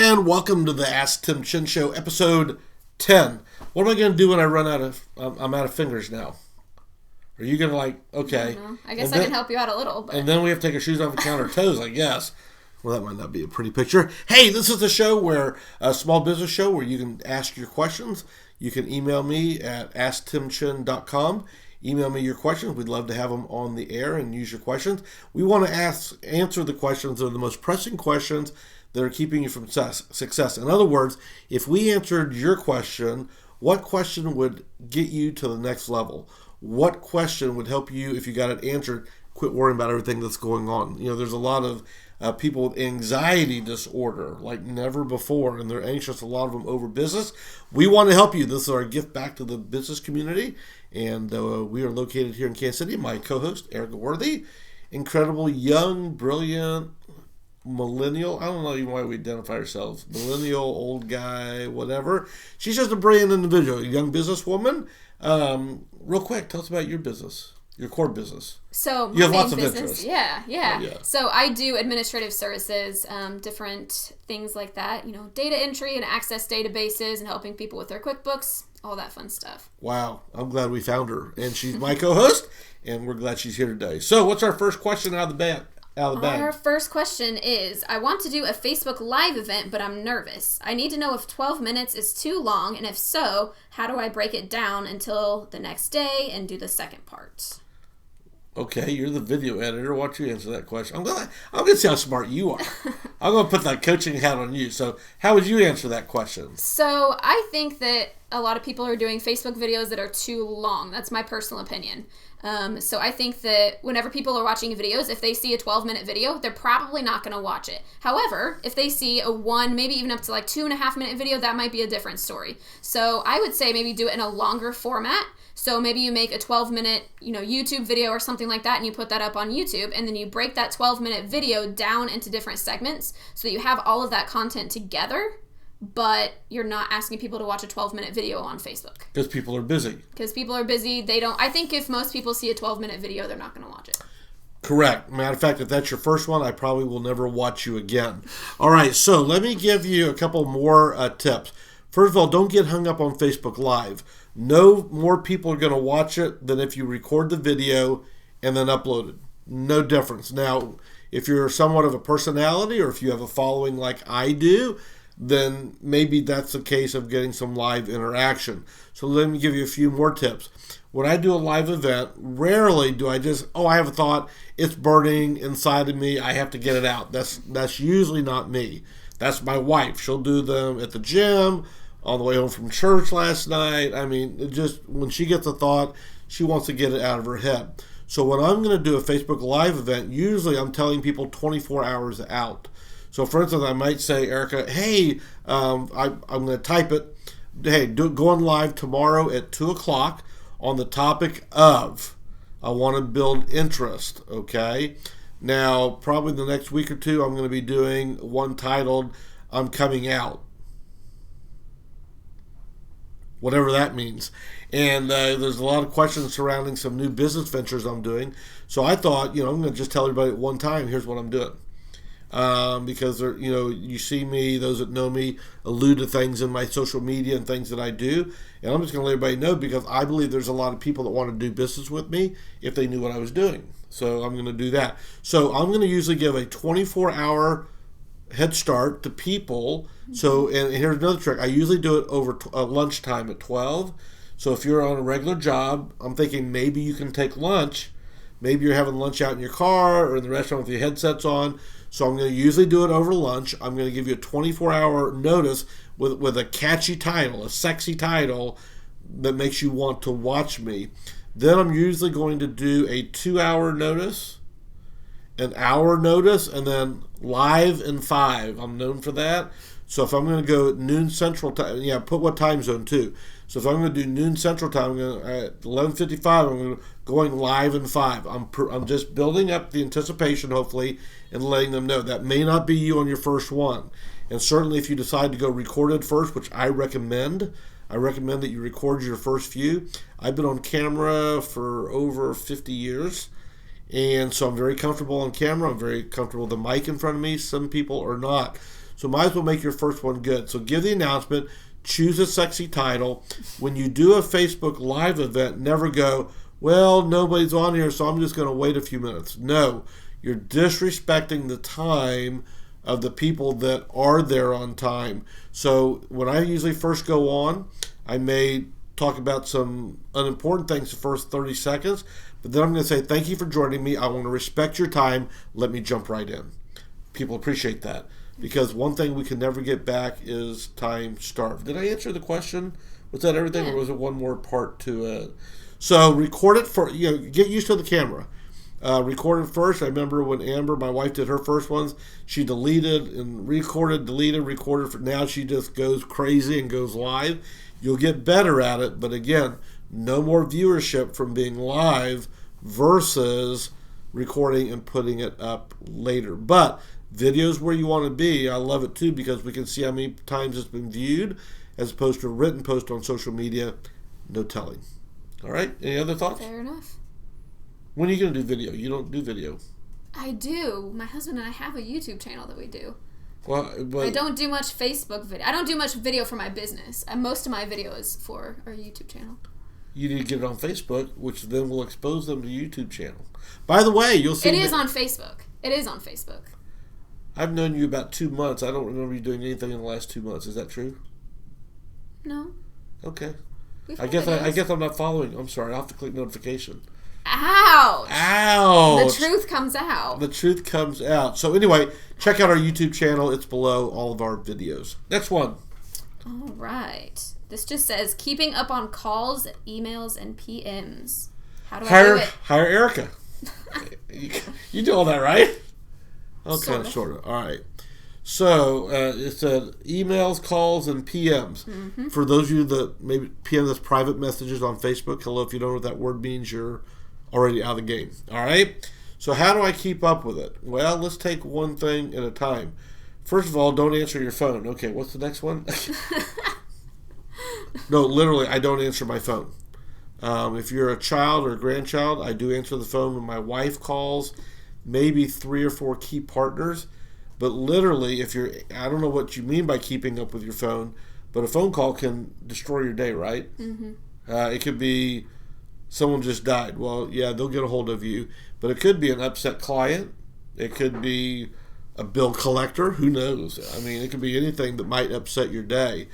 and welcome to the AskTimChin Show, episode 10. What am I going to do when I run out of, I'm out of fingers now? Are you going to okay. I guess I can help you out a little. But... And then we have to take our shoes off and count our toes, I guess. Well, that might not be a pretty picture. Hey, this is the show a small business show where you can ask your questions. You can email me at AskTimChin.com. Email me your questions. We'd love to have them on the air and use your questions. We want to answer the questions that are the most pressing questions that are keeping you from success. In other words, if we answered your question, what question would get you to the next level? What question would help you, if you got it answered, quit worrying about everything that's going on? You know, there's a lot of people with anxiety disorder like never before, and they're anxious, a lot of them, over business. We want to help you. This is our gift back to the business community, and we are located here in Kansas City. My co-host, Erica Worthy, incredible, young, brilliant, millennial. I don't know even why we identify ourselves. Millennial, old guy, whatever. She's just a brilliant individual, a young businesswoman. Real quick, tell us about your business. Your core business. So you have lots of business, interests. Yeah. Oh, yeah. So I do administrative services, different things like that. You know, data entry and access databases and helping people with their QuickBooks, all that fun stuff. Wow, I'm glad we found her, and she's my co-host, and we're glad she's here today. So, what's our first question out of the bag? Our first question is, I want to do a Facebook Live event, but I'm nervous. I need to know if 12 minutes is too long, and if so, how do I break it down until the next day and do the second part? Okay, you're the video editor. Why don't you answer that question? I'm gonna see how smart you are. I'm gonna put that coaching hat on you. So, how would you answer that question? So, I think that a lot of people are doing Facebook videos that are too long. That's my personal opinion. So I think that whenever people are watching videos, if they see a 12-minute video, they're probably not going to watch it. However, if they see a 1, maybe even up to 2.5-minute video, that might be a different story. So I would say maybe do it in a longer format. So maybe you make a 12-minute, YouTube video or something like that, and you put that up on YouTube, and then you break that 12-minute video down into different segments so that you have all of that content together, but you're not asking people to watch a 12-minute video on Facebook. Because people are busy. I think if most people see a 12-minute video, they're not going to watch it. Correct. Matter of fact, if that's your first one, I probably will never watch you again. All right, so let me give you a couple more tips. First of all, don't get hung up on Facebook Live. No more people are going to watch it than if you record the video and then upload it. No difference. Now, if you're somewhat of a personality or if you have a following like I do, then maybe that's a case of getting some live interaction. So let me give you a few more tips. When I do a live event, rarely do I just, I have a thought, it's burning inside of me, I have to get it out. That's usually not me. That's my wife. She'll do them at the gym, on the way home from church last night. I mean, just when she gets a thought, she wants to get it out of her head. So when I'm going to do a Facebook Live event, usually I'm telling people 24 hours out. So, for instance, I might say, Erica, hey, I'm going to type it. Hey, go on live tomorrow at 2 o'clock on the topic of, I want to build interest, okay? Now, probably the next week or two, I'm going to be doing one titled, I'm coming out. Whatever that means. And there's a lot of questions surrounding some new business ventures I'm doing. So I thought, I'm going to just tell everybody at one time, here's what I'm doing. Because you see me, those that know me, allude to things in my social media and things that I do, and I'm just going to let everybody know because I believe there's a lot of people that want to do business with me if they knew what I was doing. So I'm going to do that. So I'm going to usually give a 24-hour head start to people. So, and here's another trick. I usually do it over lunchtime at 12. So if you're on a regular job, I'm thinking maybe you can take lunch. Maybe you're having lunch out in your car or in the restaurant with your headsets on. So I'm going to usually do it over lunch. I'm going to give you a 24-hour notice with a catchy title, a sexy title that makes you want to watch me. Then I'm usually going to do a 2-hour notice, an hour notice, and then live in 5. I'm known for that. So if I'm going to go at noon Central Time, put what time zone too. So if I'm going to do noon Central Time, I'm going to, at 11:55, I'm going live in 5. I'm just building up the anticipation, hopefully, and letting them know. That may not be you on your first one. And certainly if you decide to go recorded first, which I recommend that you record your first few. I've been on camera for over 50 years. And so I'm very comfortable on camera. I'm very comfortable with the mic in front of me. Some people are not. So might as well make your first one good. So give the announcement, choose a sexy title. When you do a Facebook Live event, never go, well, nobody's on here, so I'm just going to wait a few minutes. No, you're disrespecting the time of the people that are there on time. So when I usually first go on, I may talk about some unimportant things the first 30 seconds, but then I'm going to say, thank you for joining me. I want to respect your time. Let me jump right in. People appreciate that, because one thing we can never get back is time starved. Did I answer the question? Was that everything, or was it one more part to it? So record it for, get used to the camera. Record it first. I remember when Amber, my wife, did her first ones, she deleted and recorded, deleted, recorded. Now she just goes crazy and goes live. You'll get better at it, but again, no more viewership from being live versus recording and putting it up later. But videos where you want to be, I love it too, because we can see how many times it's been viewed as opposed to a written post on social media. No telling. All right, any other thoughts? Fair enough. When are you going to do video? You don't do video. I do. My husband and I have a YouTube channel that we do. Well, but I don't do much Facebook video. I don't do much video for my business. Most of my video is for our YouTube channel. You need to get it on Facebook, which then will expose them to YouTube channel. By the way, you'll see... It is on Facebook. It is on Facebook. I've known you about 2 months. I don't remember you doing anything in the last 2 months. Is that true? No. Okay. I guess I'm not following. I'm sorry. I'll have to click notification. Ouch! Ouch! The truth comes out. The truth comes out. So anyway, check out our YouTube channel. It's below all of our videos. Next one. All right. This just says, keeping up on calls, emails, and PMs. How do I do it? Hire Erica. You do all that, right? Okay, sort of. All right. So it said emails, calls, and PMs. Mm-hmm. For those of you that maybe PM, that's private messages on Facebook. Hello, if you don't know what that word means, you're already out of the game. All right. So how do I keep up with it? Well, let's take one thing at a time. First of all, don't answer your phone. Okay, what's the next one? No, literally, I don't answer my phone. If you're a child or a grandchild, I do answer the phone when my wife calls, maybe 3 or 4 key partners. But literally, I don't know what you mean by keeping up with your phone, but a phone call can destroy your day, right? Mm-hmm. It could be someone just died. Well, yeah, they'll get a hold of you. But it could be an upset client. It could be a bill collector. Who knows? I mean, it could be anything that might upset your day.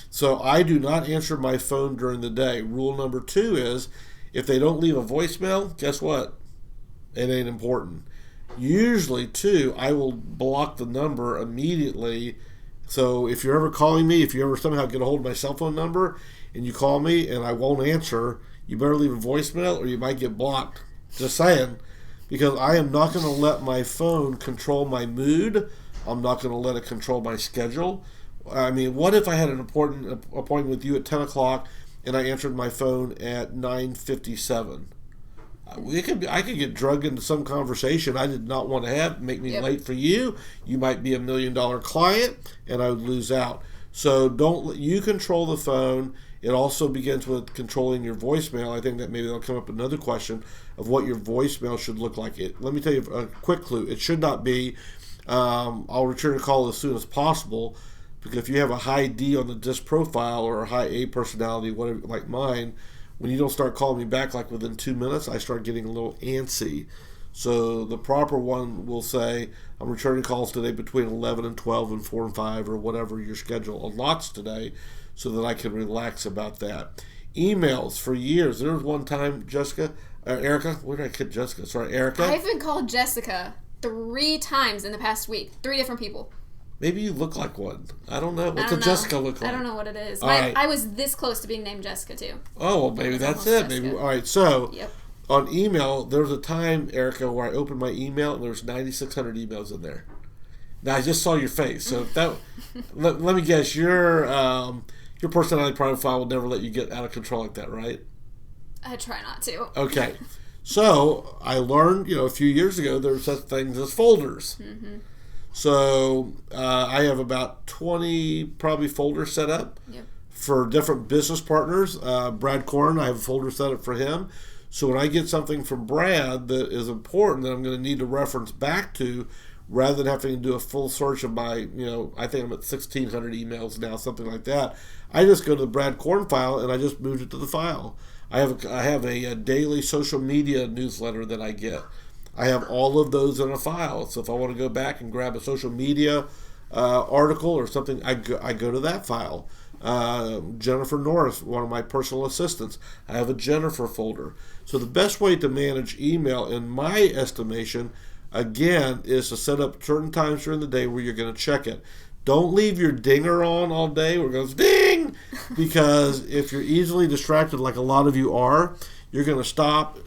So I do not answer my phone during the day. Rule number 2 is, if they don't leave a voicemail, guess what? It ain't important. Usually, too, I will block the number immediately. So if you're ever calling me, if you ever somehow get a hold of my cell phone number and you call me and I won't answer, you better leave a voicemail or you might get blocked. Just saying. Because I am not going to let my phone control my mood. I'm not going to let it control my schedule. I mean, what if I had an important appointment with you at 10 o'clock and I answered my phone at 9:57? I could get drugged into some conversation I did not want to have, make me late for you. You might be $1 million client, and I would lose out. So don't let you control the phone. It also begins with controlling your voicemail. I think that maybe that'll come up another question of what your voicemail should look like. Let me tell you a quick clue. It should not be, I'll return a call as soon as possible, because if you have a high D on the disc profile or a high A personality, whatever, like mine, when you don't start calling me back like within 2 minutes, I start getting a little antsy. So the proper one will say, I'm returning calls today between 11 and 12 and 4 and 5 or whatever your schedule allots today, so that I can relax about that. Emails for years. There was one time, Erica, where did I get Jessica? Sorry, Erica. I've been called Jessica 3 times in the past week. 3 different people. Maybe you look like one. I don't know. What's a Jessica look like? I don't know what it is. Right. I was this close to being named Jessica, too. Oh, well, maybe that's it. Jessica. Maybe. All right, so on email, there was a time, Erica, where I opened my email and there was 9,600 emails in there. Now, I just saw your face. So let me guess, your personality profile will never let you get out of control like that, right? I try not to. Okay. So I learned, a few years ago, there were such things as folders. Mm-hmm. So I have about 20 probably folders set up for different business partners. Brad Korn, I have a folder set up for him. So when I get something from Brad that is important that I'm going to need to reference back to, rather than having to do a full search of my, I think I'm at 1,600 emails now, something like that. I just go to the Brad Korn file and I just moved it to the file. I have a daily social media newsletter that I get. I have all of those in a file. So if I want to go back and grab a social media article or something, I go to that file. Jennifer Norris, one of my personal assistants, I have a Jennifer folder. So the best way to manage email, in my estimation, again, is to set up certain times during the day where you're going to check it. Don't leave your dinger on all day where it goes ding, because if you're easily distracted like a lot of you are, you're going to stop,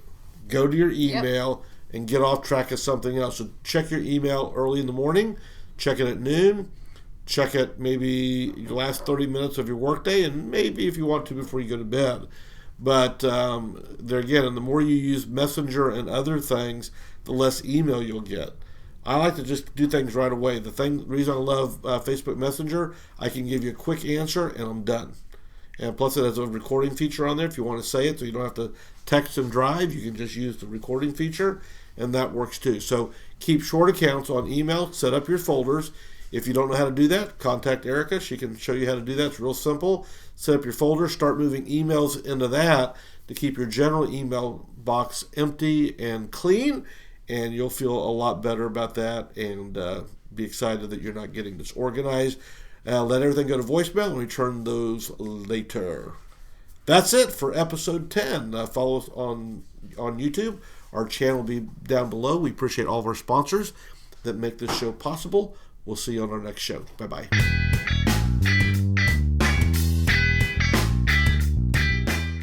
go to your email, and get off track of something else. So check your email early in the morning, check it at noon, check it maybe your last 30 minutes of your workday, and maybe if you want to before you go to bed. But there again, and the more you use Messenger and other things, the less email you'll get. I like to just do things right away. The reason I love Facebook Messenger, I can give you a quick answer and I'm done. And plus it has a recording feature on there if you want to say it, so you don't have to text and drive. You can just use the recording feature, and that works too. So keep short accounts on email, set up your folders. If you don't know how to do that, contact Erica. She can show you how to do that. It's real simple. Set up your folder, start moving emails into that to keep your general email box empty and clean, and you'll feel a lot better about that and be excited that you're not getting disorganized. Let everything go to voicemail and return those later. That's it for episode 10. Follow us on YouTube. Our channel will be down below. We appreciate all of our sponsors that make this show possible. We'll see you on our next show. Bye-bye.